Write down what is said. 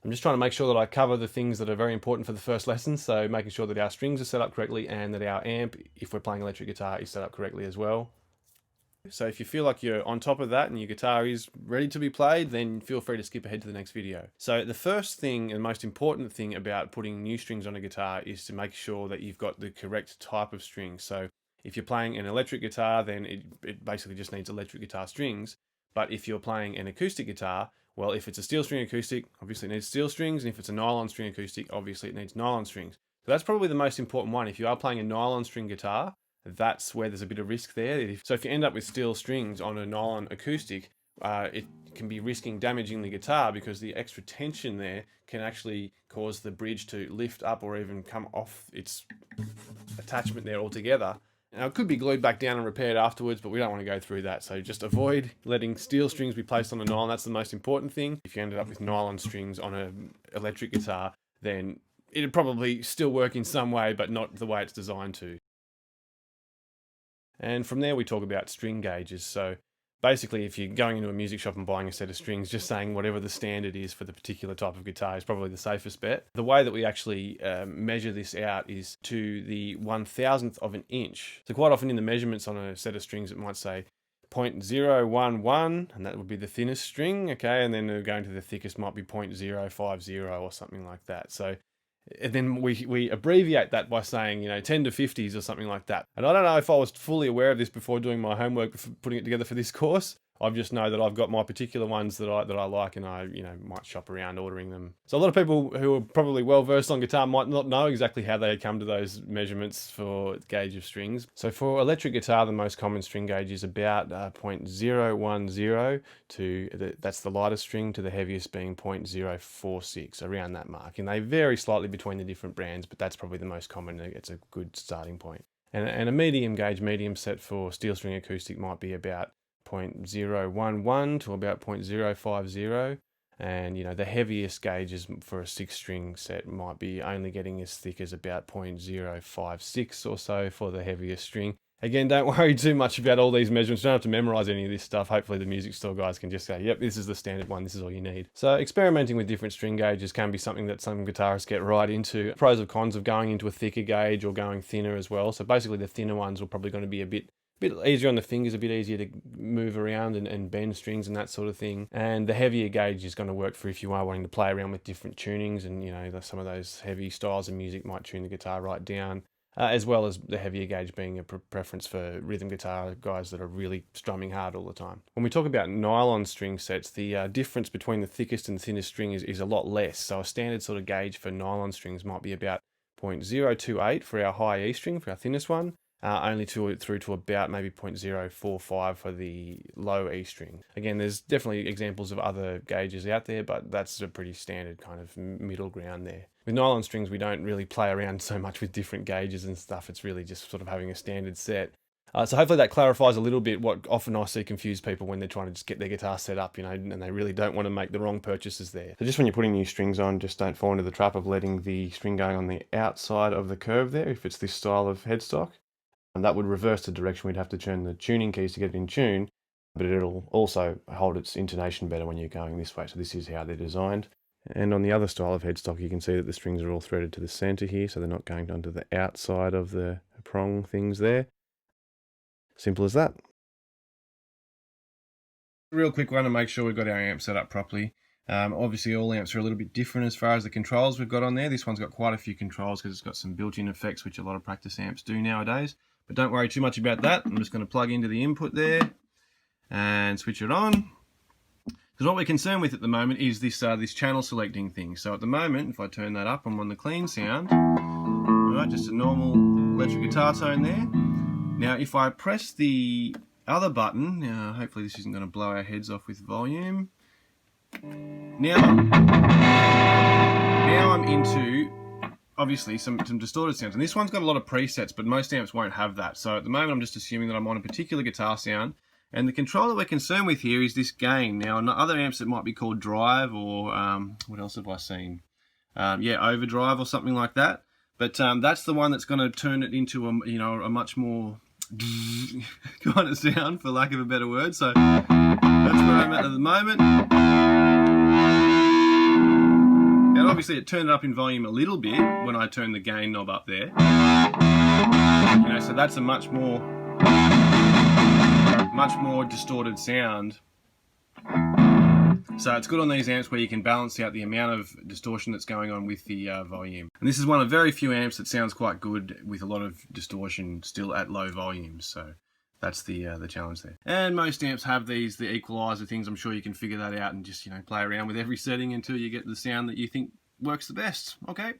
I'm just trying to make sure that I cover the things that are very important for the first lesson, so making sure that our strings are set up correctly and that our amp, if we're playing electric guitar, is set up correctly as well. So if you feel like you're on top of that and your guitar is ready to be played, then feel free to skip ahead to the next video. So the first thing and most important thing about putting new strings on a guitar is to make sure that you've got the correct type of strings. So if you're playing an electric guitar, then it basically just needs electric guitar strings. But if you're playing an acoustic guitar, well, if it's a steel string acoustic, obviously it needs steel strings, and if it's a nylon string acoustic, obviously it needs nylon strings. So that's probably the most important one. If you are playing a nylon string guitar, that's where there's a bit of risk there. So if you end up with steel strings on a nylon acoustic, it can be risking damaging the guitar because the extra tension there can actually cause the bridge to lift up or even come off its attachment there altogether. Now, it could be glued back down and repaired afterwards, but we don't want to go through that. So just avoid letting steel strings be placed on a nylon. That's the most important thing. If you ended up with nylon strings on an electric guitar, then it'd probably still work in some way, but not the way it's designed to. And from there we talk about string gauges. So basically, if you're going into a music shop and buying a set of strings, just saying whatever the standard is for the particular type of guitar is probably the safest bet. The way that we actually measure this out is to the 1,000th of an inch. So quite often in the measurements on a set of strings, it might say 0.011, and that would be the thinnest string, okay, and then going to the thickest might be 0.050 or something like that. So and then we abbreviate that by saying, 10 to 50s or something like that. And I don't know if I was fully aware of this before doing my homework, putting it together for this course. I just know that I've got my particular ones that I like, and I might shop around ordering them. So a lot of people who are probably well versed on guitar might not know exactly how they come to those measurements for gauge of strings. So for electric guitar, the most common string gauge is about 0.010 to that's the lightest string, to the heaviest being 0.046, around that mark. And they vary slightly between the different brands, but that's probably the most common. It's a good starting point. And a medium gauge, medium set for steel string acoustic might be about 0.011 to about 0.050, and the heaviest gauges for a 6-string set might be only getting as thick as about 0.056 or so for the heaviest string. Again, don't worry too much about all these measurements. You don't have to memorize any of this stuff. Hopefully the music store guys can just say, yep, this is the standard one, this is all you need. So experimenting with different string gauges can be something that some guitarists get right into. Pros and cons of going into a thicker gauge or going thinner as well. So basically the thinner ones are probably going to be a bit easier on the fingers, a bit easier to move around and bend strings and that sort of thing. And the heavier gauge is going to work for if you are wanting to play around with different tunings, and some of those heavy styles of music might tune the guitar right down, as well as the heavier gauge being a preference for rhythm guitar guys that are really strumming hard all the time. When we talk about nylon string sets, the difference between the thickest and thinnest string is a lot less. So a standard sort of gauge for nylon strings might be about 0.028 for our high E string, for our thinnest one, only through to about maybe 0.045 for the low E string. Again, there's definitely examples of other gauges out there, but that's a pretty standard kind of middle ground there. With nylon strings, we don't really play around so much with different gauges and stuff. It's really just sort of having a standard set. So hopefully that clarifies a little bit what often I see confuse people when they're trying to just get their guitar set up, and they really don't want to make the wrong purchases there. So just when you're putting new strings on, just don't fall into the trap of letting the string going on the outside of the curve there, if it's this style of headstock. And that would reverse the direction. We'd have to turn the tuning keys to get it in tune, but it'll also hold its intonation better when you're going this way. So this is how they're designed. And on the other style of headstock, you can see that the strings are all threaded to the center here, so they're not going onto the outside of the prong things there. Simple as that. Real quick one to make sure we've got our amp set up properly. Obviously all amps are a little bit different as far as the controls we've got on there. This one's got quite a few controls because it's got some built-in effects, which a lot of practice amps do nowadays. But don't worry too much about that. I'm just going to plug into the input there and switch it on. Because what we're concerned with at the moment is this channel selecting thing. So at the moment, if I turn that up, I'm on the clean sound. Alright, just a normal electric guitar tone there. Now if I press the other button, hopefully this isn't going to blow our heads off with volume. Now I'm into obviously some distorted sounds, and this one's got a lot of presets, but most amps won't have that. So at the moment I'm just assuming that I'm on a particular guitar sound, and the control that we're concerned with here is this gain. Now on other amps it might be called drive, or what else have I seen? Overdrive or something like that. But that's the one that's going to turn it into a much more kind of sound, for lack of a better word. So that's where I'm at the moment. obviously it turned it up in volume a little bit when I turned the gain knob up there. So that's a much more distorted sound. So it's good on these amps where you can balance out the amount of distortion that's going on with the volume. And this is one of very few amps that sounds quite good with a lot of distortion still at low volumes. So that's the challenge there. And most amps have the equalizer things. I'm sure you can figure that out and just play around with every setting until you get the sound that you think works the best. Okay.